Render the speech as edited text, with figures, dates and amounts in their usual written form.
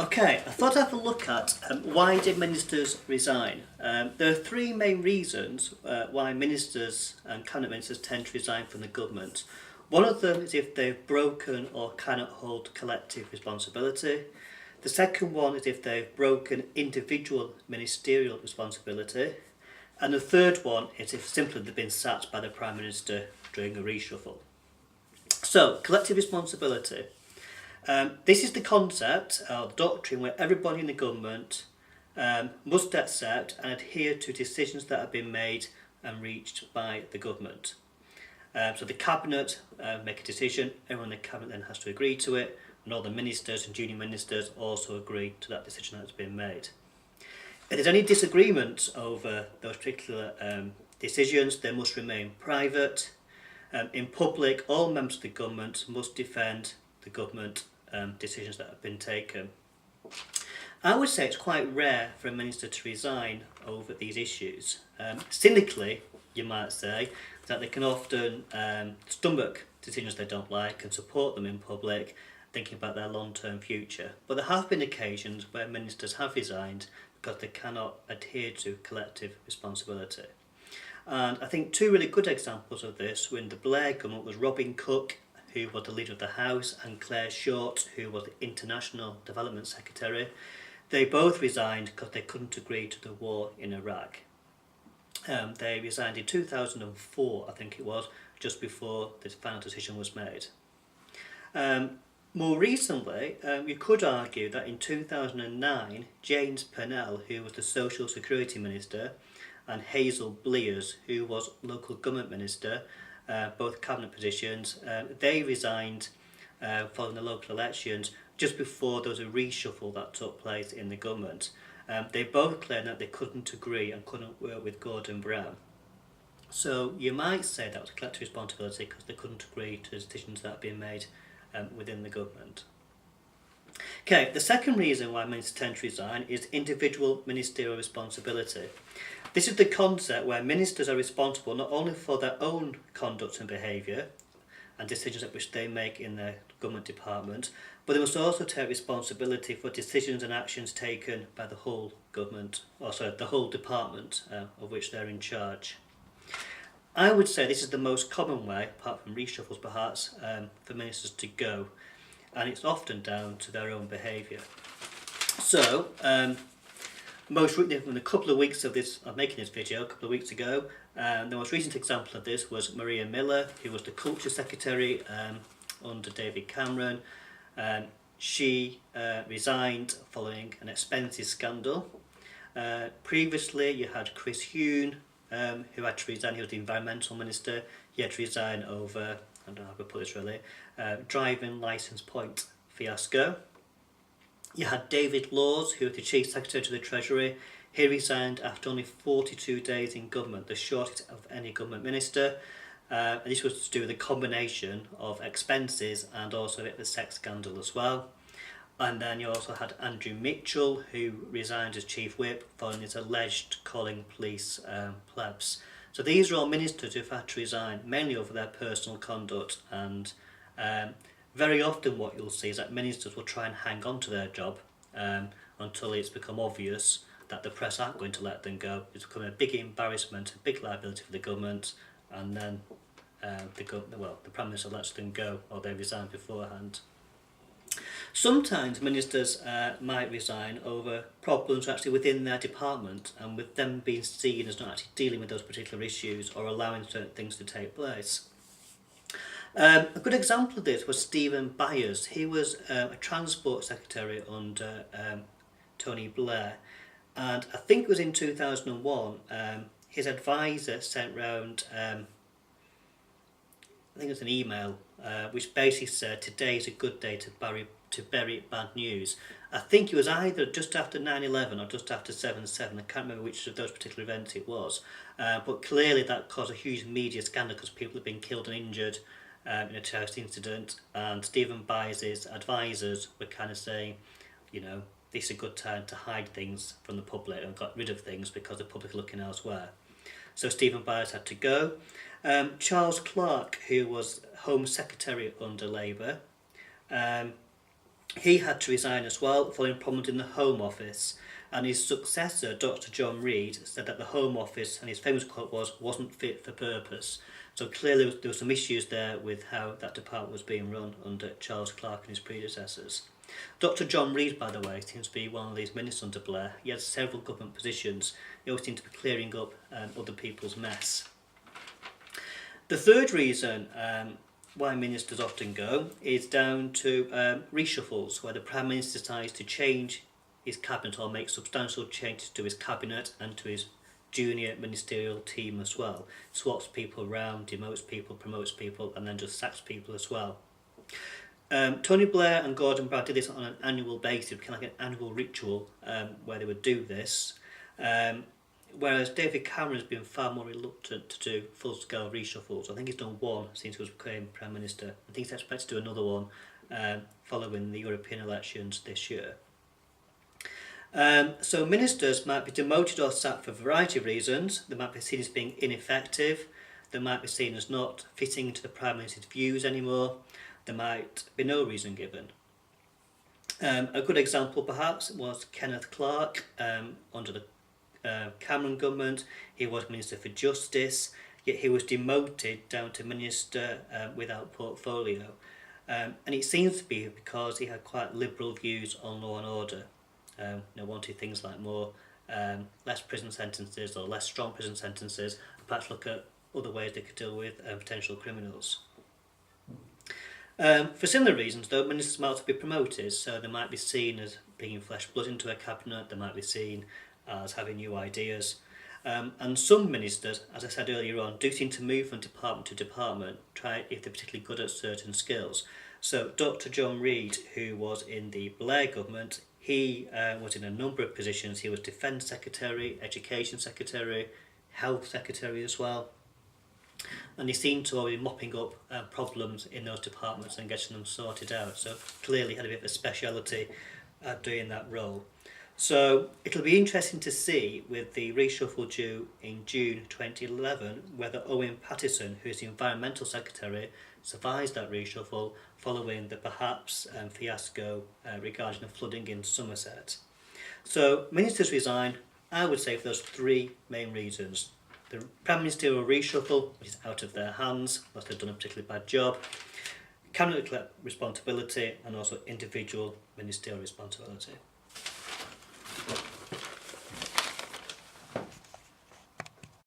Okay, I thought I'd have a look at why did ministers resign. There are three main reasons why ministers and cabinet ministers tend to resign from the government. One of them is if they've broken or cannot hold collective responsibility. The second one is if they've broken individual ministerial responsibility. And the third one is if simply they've been sacked by the Prime Minister during a reshuffle. So, collective responsibility. This is the concept or doctrine where everybody in the government must accept and adhere to decisions that have been made and reached by the government. So the cabinet make a decision, everyone in the cabinet then has to agree to it, and all the ministers and junior ministers also agree to that decision that's been made. If there's any disagreement over those particular decisions, they must remain private. In public, all members of the government must defend the government decisions that have been taken. I would say it's quite rare for a minister to resign over these issues. Cynically, you might say, that they can often stomach decisions they don't like and support them in public, thinking about their long-term future. But there have been occasions where ministers have resigned because they cannot adhere to collective responsibility. And I think two really good examples of this were in the Blair government was Robin Cook, who was the leader of the House, and Claire Short, who was the International Development Secretary. They both resigned because they couldn't agree to the war in Iraq. They resigned in 2004, I think it was, just before the final decision was made. More recently, you could argue that in 2009, James Purnell, who was the Social Security Minister, and Hazel Blears, who was Local Government Minister, both cabinet positions, they resigned following the local elections just before there was a reshuffle that took place in the government. They both claimed that they couldn't agree and couldn't work with Gordon Brown. So you might say that was a collective responsibility because they couldn't agree to decisions that had been made within the government. Okay, the second reason why ministers tend to resign is individual ministerial responsibility. This is the concept where ministers are responsible not only for their own conduct and behaviour and decisions which they make in their government department, but they must also take responsibility for decisions and actions taken by the whole government, the whole department of which they're in charge. I would say this is the most common way, apart from reshuffles perhaps, for ministers to go, and it's often down to their own behaviour. So, most within a couple of weeks of making this video, a couple of weeks ago, the most recent example of this was Maria Miller, who was the Culture Secretary under David Cameron. She resigned following an expenses scandal. Previously, you had Chris Huhne, who had to resign. He was the Environmental Minister. He had to resign over, I don't know how to put this really, driving licence point fiasco. You had David Laws, who was the Chief Secretary to the Treasury. He resigned after only 42 days in government, the shortest of any government minister. And this was to do with a combination of expenses and also the sex scandal as well. And then you also had Andrew Mitchell, who resigned as Chief Whip following his alleged calling police plebs. So these are all ministers who've had to resign, mainly over their personal conduct, and very often what you'll see is that ministers will try and hang on to their job until it's become obvious that the press aren't going to let them go. It's become a big embarrassment, a big liability for the government, and then the Prime Minister lets them go or they resign beforehand. Sometimes ministers might resign over problems actually within their department, and with them being seen as not actually dealing with those particular issues or allowing certain things to take place. A good example of this was Stephen Byers. He was a Transport Secretary under Tony Blair, and I think it was in 2001 his advisor sent round I think it was an email which basically said today is a good day to bury bad news. I think it was either just after 9/11 or just after 7/7. I can't remember which of those particular events it was, but clearly that caused a huge media scandal because people had been killed and injured in a terrorist incident, and Stephen Byers' advisors were kind of saying, you know, this is a good time to hide things from the public and got rid of things because the public are looking elsewhere. So Stephen Byers had to go. Charles Clarke, who was Home Secretary under Labour, He had to resign as well, following problems in the Home Office. And his successor, Dr. John Reid, said that the Home Office, and his famous quote was, wasn't fit for purpose. So clearly there were some issues there with how that department was being run under Charles Clarke and his predecessors. Dr. John Reid, by the way, seems to be one of these ministers under Blair. He had several government positions. He always seemed to be clearing up other people's mess. The third reason why ministers often go is down to reshuffles, where the Prime Minister decides to change his cabinet or make substantial changes to his cabinet and to his junior ministerial team as well. Swaps people around, demotes people, promotes people, and then just sacks people as well. Tony Blair and Gordon Brown did this on an annual basis, kind of like an annual ritual where they would do this. Whereas David Cameron has been far more reluctant to do full-scale reshuffles. I think he's done one since he was became Prime Minister. I think he's expected to do another one following the European elections this year. So ministers might be demoted or sacked for a variety of reasons. They might be seen as being ineffective. They might be seen as not fitting into the Prime Minister's views anymore. There might be no reason given. A good example perhaps was Kenneth Clarke under the Cameron government. He was Minister for Justice, yet he was demoted down to Minister without portfolio. And it seems to be because he had quite liberal views on law and order. Wanted things like less prison sentences or less strong prison sentences, and perhaps look at other ways they could deal with potential criminals. For similar reasons, though, ministers might also be promoted, so they might be seen as bringing fresh blood into a cabinet, they might be seen as having new ideas. And some ministers, as I said earlier on, do seem to move from department to department, try if they're particularly good at certain skills. So Dr. John Reid, who was in the Blair government, he was in a number of positions. He was Defence Secretary, Education Secretary, Health Secretary as well. And he seemed to be mopping up problems in those departments and getting them sorted out. So clearly had a bit of a speciality at doing that role. So it'll be interesting to see with the reshuffle due in June 2011 whether Owen Pattison, who is the Environmental Secretary, survives that reshuffle following the perhaps fiasco regarding the flooding in Somerset. So ministers resign, I would say, for those three main reasons. The Prime Ministerial reshuffle, which is out of their hands, unless they've done a particularly bad job, cabinet responsibility, and also individual ministerial responsibility.